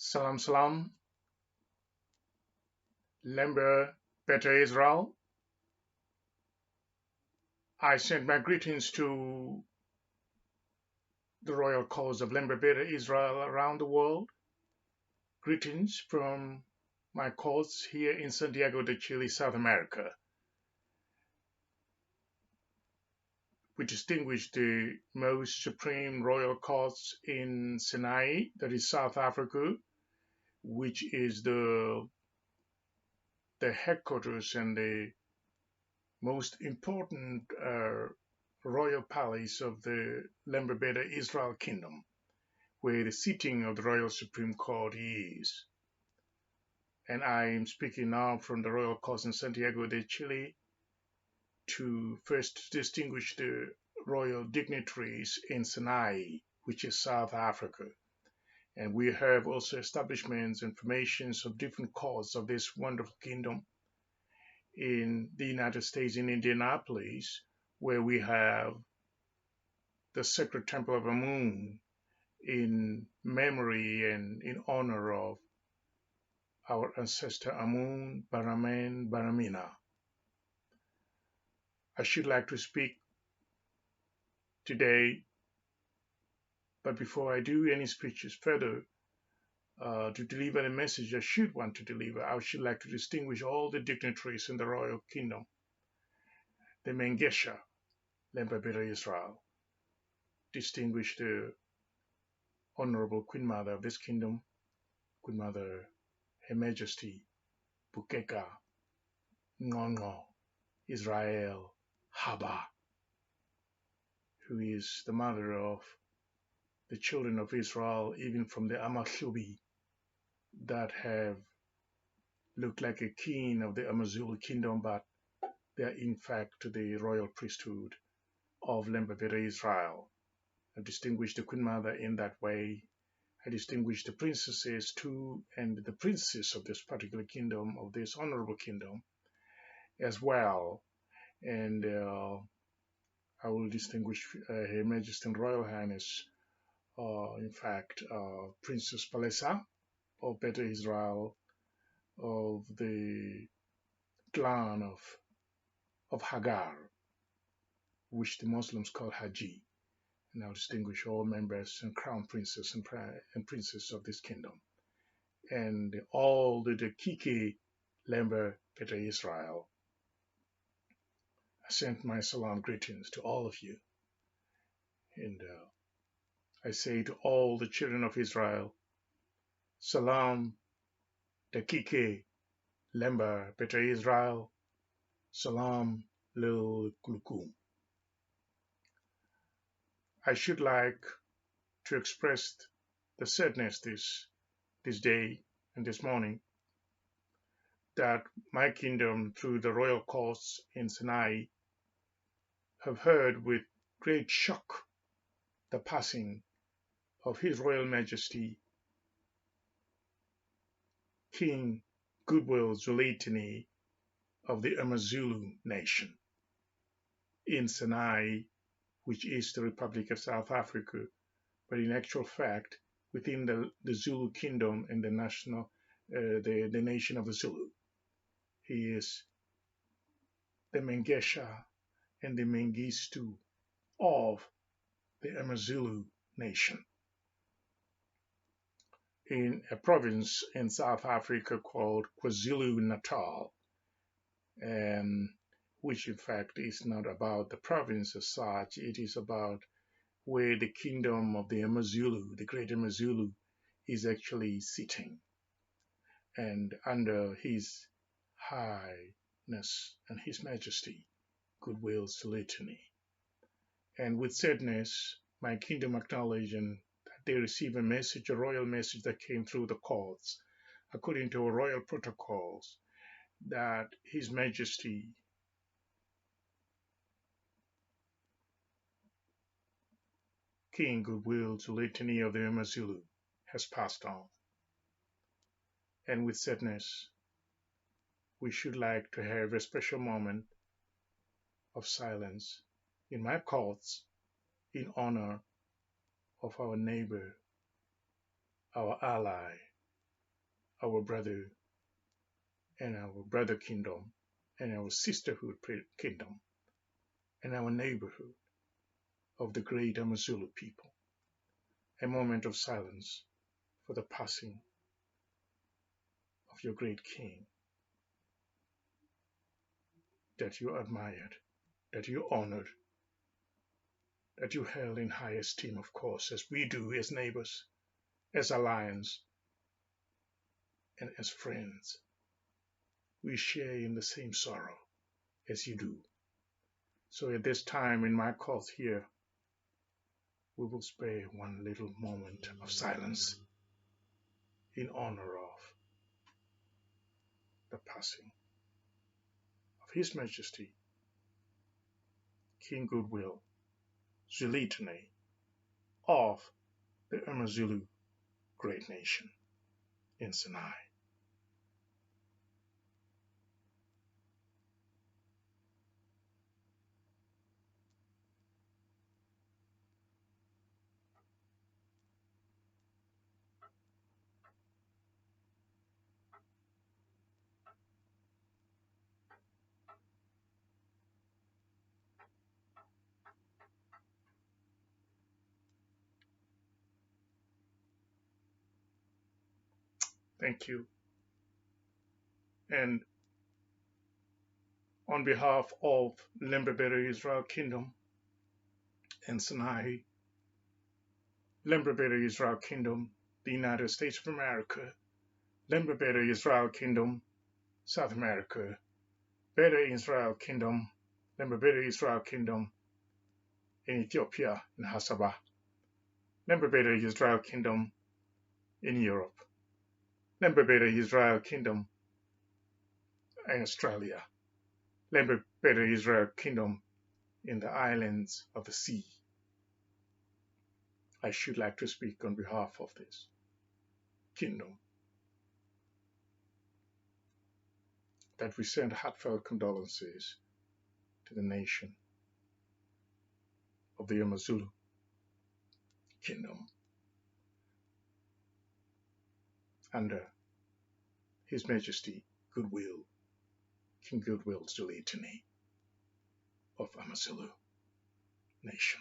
Salam, Lemba Beta Esrael. I send my greetings to the royal cause of Lemba Beta Israel around the world. Greetings from my cause here in Santiago de Chile, South America. We distinguish the most supreme royal cause in Sinai, that is South Africa, which is the headquarters and the most important royal palace of the Lemba Beta Israel Kingdom, where the sitting of the Royal Supreme Court is. And I am speaking now from the Royal Court in Santiago de Chile to first distinguish the royal dignitaries in Sinai, which is South Africa. And we have also establishments and formations of different courts of this wonderful kingdom in the United States, in Indianapolis, where we have the Sacred Temple of Amun in memory and in honor of our ancestor Amun, Baramen, Baramina. I should like to speak today, but before I do any speeches further, to deliver the message I should want to deliver, I should like to distinguish all the dignitaries in the royal kingdom, the Mengesha, Lemba Beta Israel, distinguish the Honorable Queen Mother of this kingdom, Queen Mother, Her Majesty, Bukeka, Ngongo, Israel, Haba, who is the mother of the children of Israel, even from the Amashubi that have looked like a king of the Amazulu kingdom, but they are in fact the royal priesthood of Lemba Beta Israel. I distinguish the Queen Mother in that way. I distinguish the princesses too, and the princes of this particular kingdom, of this honorable kingdom as well. And I will distinguish Her Majesty and Royal Highness, in fact, Princess Palesa of Beta Israel, of the clan of Hagar, which the Muslims call Haji. And I'll distinguish all members and crown princes and princes of this kingdom. And all the Kiki Lemba Beta Israel. I send my salam greetings to all of you. And I say to all the children of Israel, Salam Dakike Lemba Beta Israel, Salam Lil Klukum. I should like to express the sadness this day and this morning that my kingdom, through the royal courts in Sinai, have heard with great shock the passing of His Royal Majesty King Goodwill Zwelithini of the Amazulu Nation in Sinai, which is the Republic of South Africa, but in actual fact within the Zulu kingdom and the nation of the Zulu. He is the Mengesha and the Mengistu of the Amazulu Nation in a province in South Africa called KwaZulu-Natal, which in fact is not about the province as such. It is about where the kingdom of the Amazulu, the Great Amazulu, is actually sitting, and under His Highness and His Majesty Goodwill Zwelithini. And with sadness, my kingdom acknowledging that they receive a message, a royal message that came through the courts, according to royal protocols, that His Majesty King Goodwill Zwelithini of the Amazulu has passed on. And with sadness, we should like to have a special moment of silence in my courts in honor of our neighbor, our ally, our brother and our brother kingdom and our sisterhood kingdom and our neighborhood of the Great Amazulu people. A moment of silence for the passing of your great king that you admired, that you honored, that you held in high esteem, of course, as we do as neighbors, as allies, and as friends. We share in the same sorrow as you do. So at this time in my court here, we will spare one little moment of silence in honor of the passing of His Majesty King Goodwill, Zwelithini of the Amazulu Great Nation in Sinai. Thank you. And on behalf of Lemba Beta Esrael Kingdom and Sinai, Lemba Beta Esrael Kingdom, the United States of America, Lemba Beta Esrael Kingdom, South America, Beta Israel Kingdom, Lemba Beta Israel Kingdom in Ethiopia, in Hasaba, Lemba Beta Israel Kingdom in Europe, Lemba Beta Israel Kingdom in Australia, Lemba Beta Israel Kingdom in the islands of the sea. I should like to speak on behalf of this kingdom that we send heartfelt condolences to the nation of the Amazulu Kingdom under His Majesty Goodwill, King Goodwill Zwelithini of Amazulu Nation.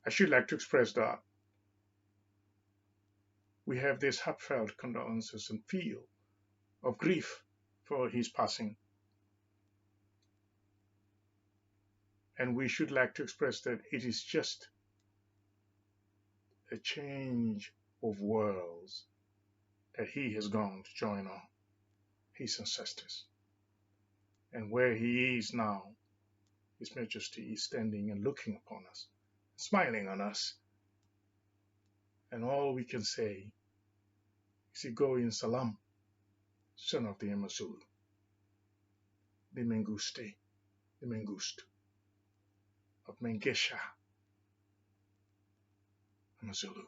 I should like to express that we have this heartfelt condolences and feel of grief for his passing. And we should like to express that it is just a change of worlds that he has gone to join on his ancestors. And where he is now, His Majesty is standing and looking upon us, smiling on us. And all we can say is, go in Selam, son of the Amazulu, the Menguste, the Mengust of Mengesha, Amazulu.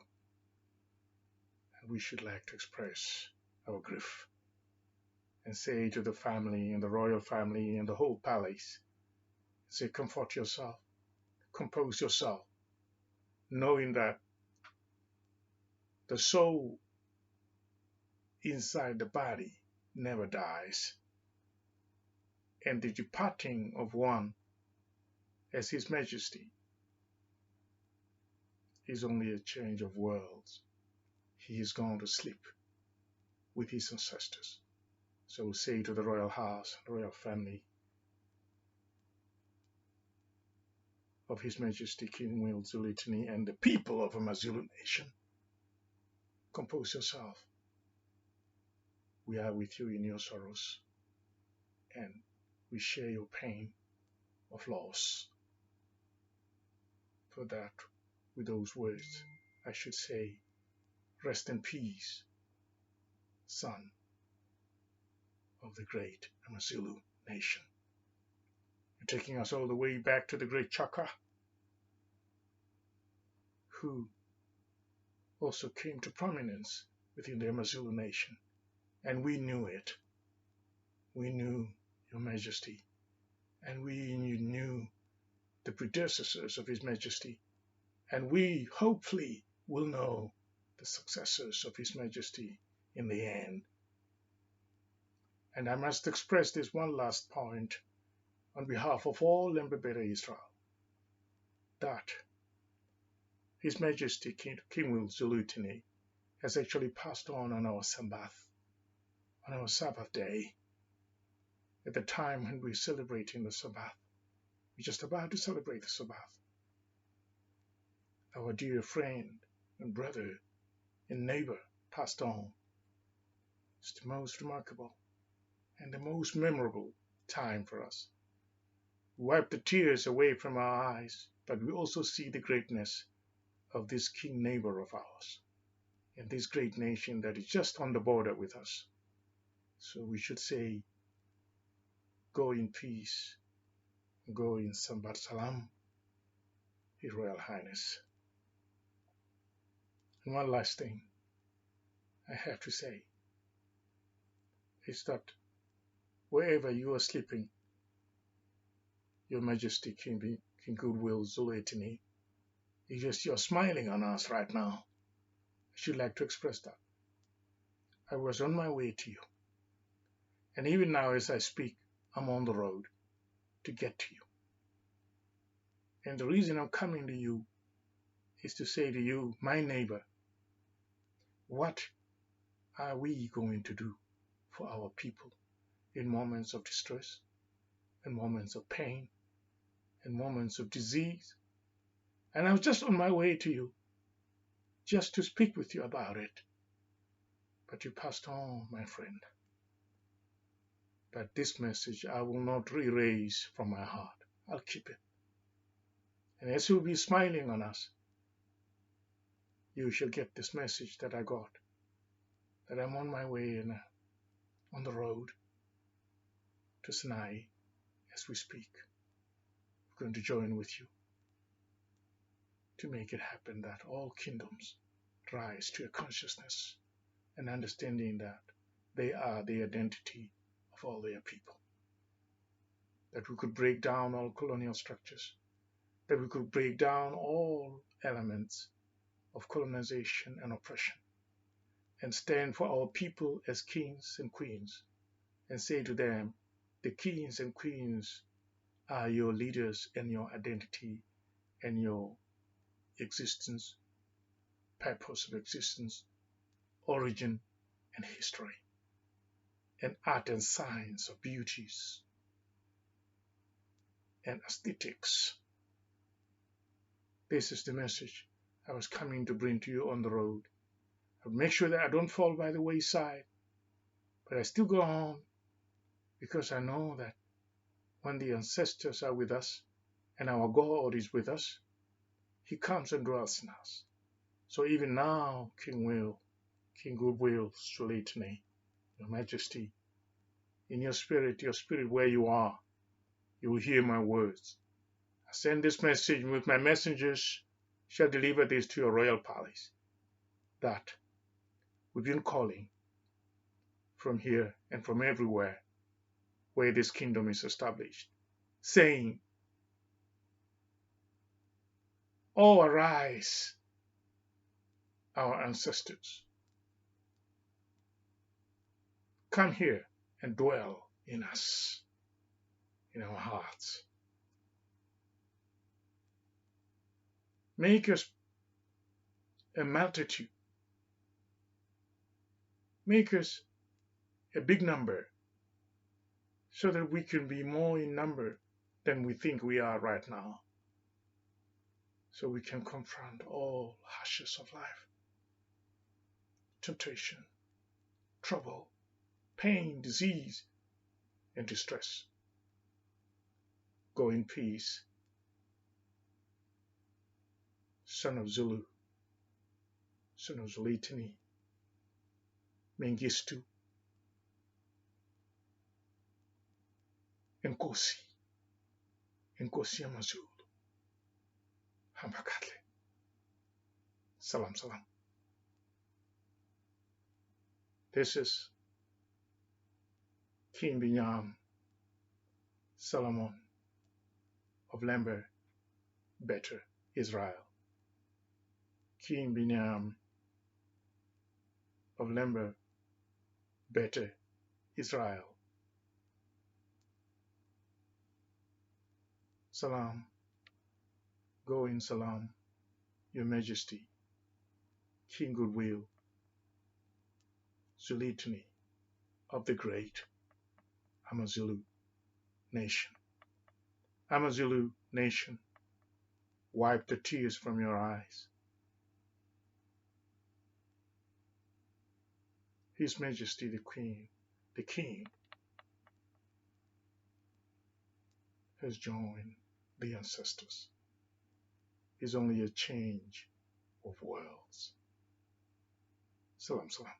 And we should like to express our grief and say to the family and the royal family and the whole palace, say, comfort yourself, compose yourself, knowing that the soul inside the body never dies, and the departing of one as His Majesty is only a change of worlds. He is gone to sleep with his ancestors. So say to the royal house, the royal family of His Majesty King Will Zwelithini and the people of Amazulu Nation, compose yourself. We are with you in your sorrows, and we share your pain of loss. For that, with those words, I should say, rest in peace, son of the Great Amazulu Nation. You're taking us all the way back to the great Chaka, who also came to prominence within the Amazulu Nation. And we knew it. We knew Your Majesty, and we knew the predecessors of His Majesty, and we hopefully will know the successors of His Majesty in the end. And I must express this one last point on behalf of all Lemba Beta Israel, that His Majesty King Zwelithini has actually passed on our Sabbath, on our Sabbath day, at the time when we're celebrating the Sabbath. We're just about to celebrate the Sabbath. Our dear friend and brother and neighbor passed on. It's the most remarkable and the most memorable time for us. We wipe the tears away from our eyes, but we also see the greatness of this king neighbor of ours and this great nation that is just on the border with us. So we should say, go in peace, go in Sambat Salam, His Royal Highness. And one last thing I have to say is that wherever you are sleeping, Your Majesty King Goodwill Zwelithini, you're smiling on us right now. I should like to express that. I was on my way to you. And even now as I speak, I'm on the road to get to you. And the reason I'm coming to you is to say to you, my neighbor, what are we going to do for our people in moments of distress, in moments of pain, in moments of disease? And I was just on my way to you, just to speak with you about it. But you passed on, my friend. But this message I will not erase from my heart. I'll keep it. And as you'll be smiling on us, you shall get this message that I got, that I'm on my way and on the road to Sinai as we speak. I'm going to join with you to make it happen that all kingdoms rise to a consciousness and understanding that they are the identity of all their people. That we could break down all colonial structures, that we could break down all elements of colonization and oppression, and stand for our people as kings and queens, and say to them, the kings and queens are your leaders and your identity and your existence, purpose of existence, origin and history, and art and science of beauties and aesthetics. This is the message I was coming to bring to you on the road. I'll make sure that I don't fall by the wayside, but I still go on because I know that when the ancestors are with us and our God is with us, He comes and dwells in us. So even now, King Goodwill Zwelithini, Your Majesty, in your spirit where you are, you will hear my words. I send this message with my messengers shall deliver this to your royal palace, that we've been calling from here and from everywhere where this kingdom is established, saying, "Oh, arise, our ancestors. Come here and dwell in us, in our hearts. Make us a multitude. Make us a big number so that we can be more in number than we think we are right now. So we can confront all harshness of life, temptation, trouble, pain, disease, and distress. Go in peace, son of Zulu, son of Zwelithini, Mengistu, Nkosi, Great Amazulu, Hambakatle, Salam Salam." This is King Binyam Selamun of Lemba Beta Esrael. King Binyam of Lemba Beta Esrael. Salam, go in salam, Your Majesty, King Goodwill, Zwelithini of the Great Amazulu Nation. Amazulu Nation, wipe the tears from your eyes. His Majesty the King, has joined the ancestors. Is only a change of worlds. Salam, salam.